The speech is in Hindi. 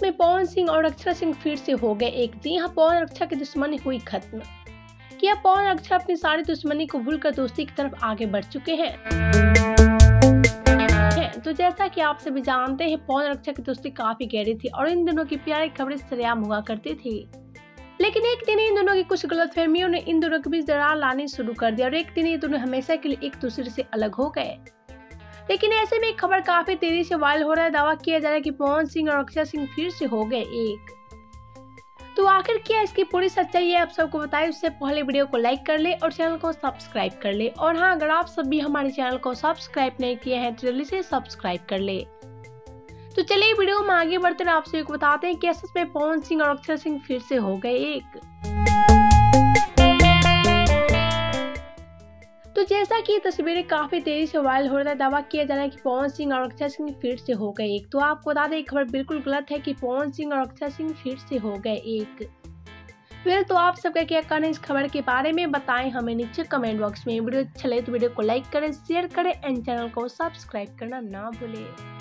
में पवन सिंह और अक्षरा सिंह फिर से हो गए एक। जी हाँ, पवन और अक्षरा की दुश्मनी हुई खत्म। क्या पवन और अक्षरा अपनी सारी दुश्मनी को भूलकर दोस्ती की तरफ आगे बढ़ चुके हैं? तो जैसा कि आप सभी जानते हैं, पवन और अक्षरा की दोस्ती काफी गहरी थी और इन दोनों की प्यारी खबरें सरेआम हुआ करती थी। लेकिन एक दिन इन दोनों की कुछ गलतफहमियों ने इन दोनों के बीच दरार लानी शुरू कर दिया और एक दिन ये दोनों हमेशा के लिए एक दूसरे से अलग हो गए। लेकिन ऐसे में एक खबर काफी तेजी से वायरल हो रहा है। दावा किया जा रहा है कि पवन सिंह और अक्षरा सिंह फिर से हो गए एक। तो आखिर क्या इसकी पूरी सच्चाई है, आप सबको बताएं। उससे पहले वीडियो को लाइक कर ले और चैनल को सब्सक्राइब कर ले। और हाँ, अगर आप सभी हमारे चैनल को सब्सक्राइब नहीं किए हैं तो जल्दी से सब्सक्राइब कर ले। तो चलिए वीडियो में आगे बढ़ते हैं, आपसे बताते हैं कि सच में पवन सिंह और अक्षरा सिंह फिर से हो गए एक। तो जैसा कि ये तस्वीरें काफी तेजी से वायरल हो रहा है, दावा किया जा रहा है कि पवन सिंह और अक्षरा सिंह फिर से हो गए एक। तो आपको बता दें, खबर बिल्कुल गलत है कि पवन सिंह और अक्षरा सिंह फिर से हो गए एक। फिर तो आप सबका क्या कहना है इस खबर के बारे में, बताएं हमें नीचे कमेंट बॉक्स में। वीडियो अच्छा लगे तो वीडियो को लाइक करें, शेयर करें एंड चैनल को सब्सक्राइब करना ना भूलें।